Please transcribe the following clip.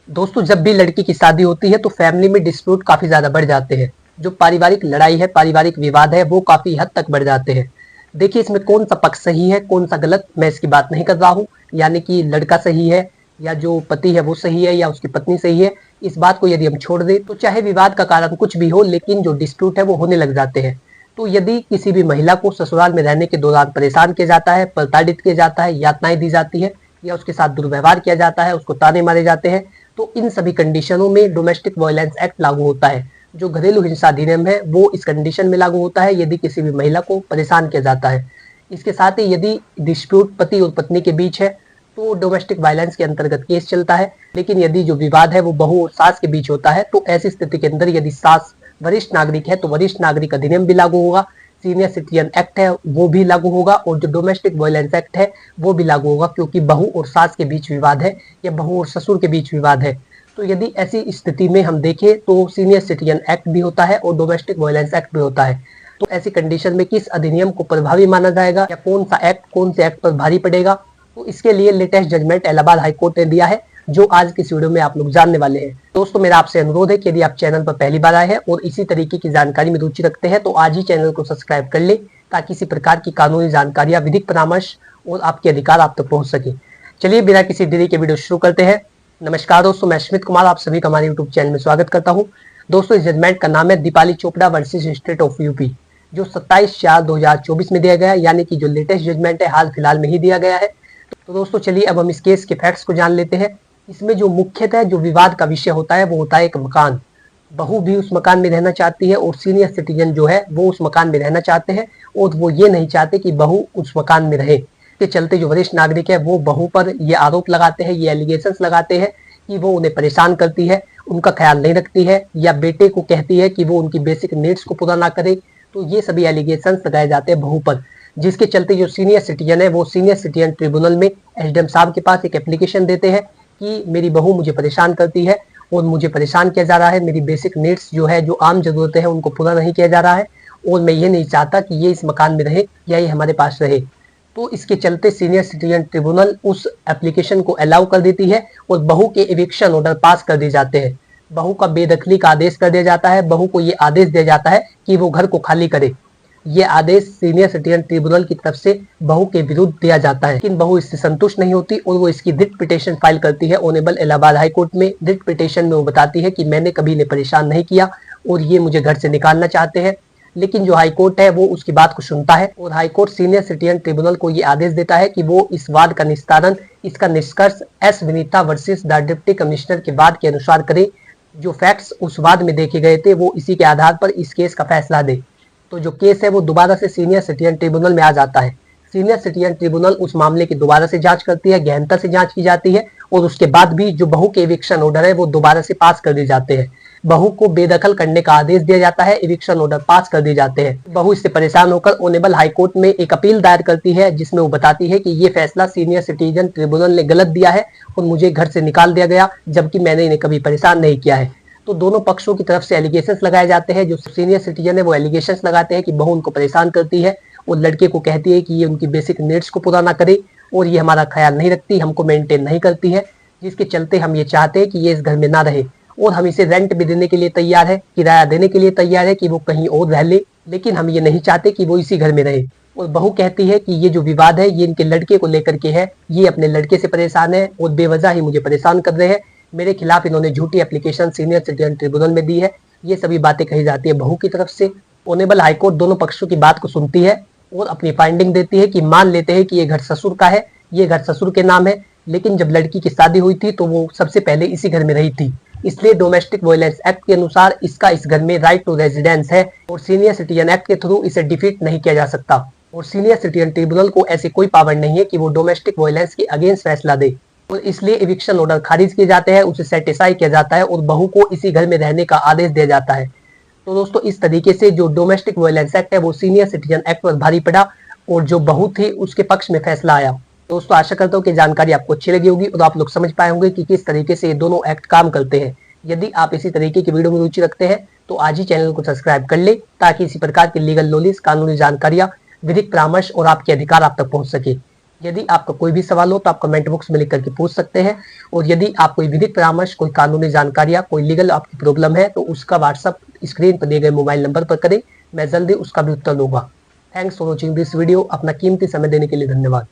दोस्तों, जब भी लड़की की शादी होती है तो फैमिली में डिस्प्यूट काफी ज्यादा बढ़ जाते हैं। जो पारिवारिक लड़ाई है, पारिवारिक विवाद है, वो काफी हद तक बढ़ जाते हैं। देखिए, इसमें कौन सा पक्ष सही है, कौन सा गलत, मैं इसकी बात नहीं कर रहा हूँ। यानी कि लड़का सही है या जो पति है वो सही है या उसकी पत्नी सही है, इस बात को यदि हम छोड़ दें तो चाहे विवाद का कारण कुछ भी हो, लेकिन जो डिस्प्यूट है वो होने लग जाते हैं। तो यदि किसी भी महिला को ससुराल में रहने के दौरान परेशान किया जाता है, प्रताड़ित किया जाता है, यातनाएं दी जाती है या उसके साथ दुर्व्यवहार किया जाता है, उसको ताने मारे जाते हैं, तो इन सभी कंडीशनों में डोमेस्टिक वायलेंस एक्ट लागू होता है। जो घरेलू हिंसा अधिनियम है वो इस कंडीशन में लागू होता है यदि किसी भी महिला को परेशान किया जाता है। इसके साथ ही यदि डिस्प्यूट पति और पत्नी के बीच है तो डोमेस्टिक वायलेंस के अंतर्गत केस चलता है। लेकिन यदि जो विवाद है वो बहू और सास के बीच होता है तो ऐसी स्थिति के अंदर यदि सास वरिष्ठ नागरिक है तो वरिष्ठ नागरिक अधिनियम भी लागू होगा, सीनियर सिटीजन एक्ट है वो भी लागू होगा, और जो डोमेस्टिक वायलेंस एक्ट है वो भी लागू होगा, क्योंकि बहू और सास के बीच विवाद है या बहू और ससुर के बीच विवाद है। तो यदि ऐसी स्थिति में हम देखें तो सीनियर सिटीजन एक्ट भी होता है और डोमेस्टिक वायलेंस एक्ट भी होता है। तो ऐसी कंडीशन में किस अधिनियम को प्रभावी माना जाएगा या कौन सा एक्ट कौन से एक्ट पर भारी पड़ेगा, तो इसके लिए लेटेस्ट जजमेंट इलाहाबाद हाईकोर्ट ने दिया है, जो आज की इस वीडियो में आप लोग जानने वाले हैं। दोस्तों, मेरा आपसे अनुरोध है कि यदि आप चैनल पर पहली बार आए हैं और इसी तरीके की जानकारी में रुचि रखते हैं तो आज ही चैनल को सब्सक्राइब कर ले, ताकि इसी प्रकार की कानूनी जानकारियां, विधिक परामर्श और आपके अधिकार आप तक पहुंच सके। चलिए बिना किसी देरी के वीडियो शुरू करते हैं। नमस्कार दोस्तों, मैं स्मित कुमार आप सभी का हमारे यूट्यूब चैनल में स्वागत करता हूँ। दोस्तों, इस जजमेंट का नाम है Deepali Chopra versus state of UP, जो 27/4/2024 में दिया गया है, यानी कि जो लेटेस्ट जजमेंट है हाल फिलहाल में ही दिया गया है। तो दोस्तों चलिए अब हम इस केस के फैक्ट्स को जान लेते हैं। इसमें जो मुख्यतः जो विवाद का विषय होता है वो होता है एक मकान। बहू भी उस मकान में रहना चाहती है और सीनियर सिटीजन जो है वो उस मकान में रहना चाहते हैं, और वो ये नहीं चाहते कि बहू उस मकान में रहे। के चलते जो वरिष्ठ नागरिक है वो बहू पर ये आरोप लगाते हैं, ये एलिगेशंस लगाते हैं कि वो उन्हें परेशान करती है, उनका ख्याल नहीं रखती है, या बेटे को कहती है कि वो उनकी बेसिक नीड्स को पूरा ना करे। तो ये सभी एलिगेशंस लगाए जाते हैं बहू पर, जिसके चलते जो सीनियर सिटीजन है वो सीनियर सिटीजन ट्रिब्यूनल में एसडीएम साहब के पास एक एप्लीकेशन देते हैं कि मेरी बहू मुझे परेशान करती है और मुझे परेशान किया जा रहा है, मेरी बेसिक नीड्स जो है, जो आम जरूरतें हैं, उनको पूरा नहीं किया जा रहा है, और मैं ये नहीं चाहता कि ये इस मकान में रहे या ये हमारे पास रहे। तो इसके चलते सीनियर सिटीजन ट्रिब्यूनल उस एप्लीकेशन को अलाउ कर देती है और बहू के एविक्शन ऑर्डर पास कर दिए जाते हैं। बहू का बेदखली का आदेश कर दिया जाता है, बहू को ये आदेश दिया जाता है कि वो घर को खाली करे। ये आदेश सीनियर सिटीजन ट्रिब्यूनल की तरफ से बहू के विरुद्ध दिया जाता है, लेकिन बहू इससे संतुष्ट नहीं होती और वो इसकी रिट पिटीशन फाइल करती है ऑनरेबल इलाहाबाद हाई कोर्ट में। रिट पिटीशन में वो बताती है कि मैंने कभी इन्हें परेशान नहीं किया और ये मुझे घर से निकालना चाहते हैं। लेकिन जो हाई कोर्ट है वो उसकी बात को सुनता है और high court senior citizen tribunal को ये आदेश देता है कि वो इस वाद का निस्तारण, इसका निष्कर्ष S Vinita versus the deputy commissioner के वाद के अनुसार करे। जो फैक्ट्स उस वाद में देखे गए थे वो इसी के आधार पर इस केस का फैसला दे। तो जो केस है वो दोबारा से सीनियर सिटीजन ट्रिब्यूनल में आ जाता है। सीनियर सिटीजन ट्रिब्यूनल उस मामले की दोबारा से जांच करती है, गहनता से जांच की जाती है, और उसके बाद भी जो बहू के एविक्शन ऑर्डर है वो दोबारा से पास कर दिए जाते हैं। बहू को बेदखल करने का आदेश दिया जाता है, एविक्शन ऑर्डर पास कर दिए जाते हैं। बहू इससे परेशान होकर ऑनरेबल हाई कोर्ट में एक अपील दायर करती है, जिसमें वो बताती है कि ये फैसला सीनियर सिटीजन ट्रिब्यूनल ने गलत दिया है और मुझे घर से निकाल दिया गया, जबकि मैंने इन्हें कभी परेशान नहीं किया है। तो दोनों पक्षों की तरफ से एलिगेशंस लगाए जाते हैं। जो सीनियर सिटीजन है वो एलिगेशंस लगाते हैं कि बहू उनको परेशान करती है और लड़के को कहती है कि ये उनकी बेसिक नीड्स को पूरा ना करे और ये हमारा ख्याल नहीं रखती, हमको मेंटेन नहीं करती है, जिसके चलते हम ये चाहते हैं कि ये इस घर में ना रहे, और हम इसे रेंट भी देने के लिए तैयार है, किराया देने के लिए तैयार है कि वो कहीं और रह ले, लेकिन हम ये नहीं चाहते कि वो इसी घर में रहे। और बहू कहती है कि ये जो विवाद है ये इनके लड़के को लेकर के है, ये अपने लड़के से परेशान है और बेवजह ही मुझे परेशान कर रहे हैं, मेरे खिलाफ इन्होंने झूठी एप्लीकेशन सीनियर सिटीजन ट्रिब्यूनल में दी है। ये सभी बातें कही जाती है बहू की तरफ से। ऑनरेबल हाईकोर्ट दोनों पक्षों की बात को सुनती है और अपनी फाइंडिंग देती है कि मान लेते हैं कि ये घर ससुर का है, ये घर ससुर के नाम है, लेकिन जब लड़की की शादी हुई थी तो वो सबसे पहले इसी घर में रही थी, इसलिए डोमेस्टिक वायलेंस एक्ट के अनुसार इसका इस घर में राइट टू रेजिडेंस है और सीनियर सिटीजन एक्ट के थ्रू इसे डिफीट नहीं किया जा सकता, और सीनियर सिटीजन ट्रिब्यूनल को ऐसी कोई पावर नहीं है कि वो डोमेस्टिक वायलेंस के अगेंस्ट फैसला दे, और इसलिए एविक्शन ऑर्डर खारिज किए जाते हैं, उसे सेटिस्फाई किया जाता है और बहू को इसी घर में रहने का आदेश दिया जाता है। तो दोस्तों इस तरीके से जो डोमेस्टिक वायलेंस एक्ट है वो सीनियर सिटीजन एक्ट पर भारी पड़ा और जो बहू थी उसके पक्ष में फैसला आया। दोस्तों आशा करता हूँ कि जानकारी आपको अच्छी लगी होगी और आप लोग समझ पाए होंगे कि किस तरीके से ये दोनों एक्ट काम करते हैं। यदि आप इसी तरीके की वीडियो में रुचि रखते हैं तो आज ही चैनल को सब्सक्राइब कर ले, ताकि इसी प्रकार की लीगल नॉलेज, कानूनी जानकारियां, विधिक परामर्श और आपके अधिकार आप तक पहुंच सके। यदि आपका कोई भी सवाल हो तो आप कमेंट बॉक्स में लिख करके पूछ सकते हैं। और यदि आप कोई विधिक परामर्श, कोई कानूनी जानकारी या कोई लीगल आपकी प्रॉब्लम है तो उसका व्हाट्सअप स्क्रीन पर दिए गए मोबाइल नंबर पर करें, मैं जल्दी उसका भी उत्तर दूंगा। Thanks for watching this video. अपना कीमती समय देने के लिए धन्यवाद।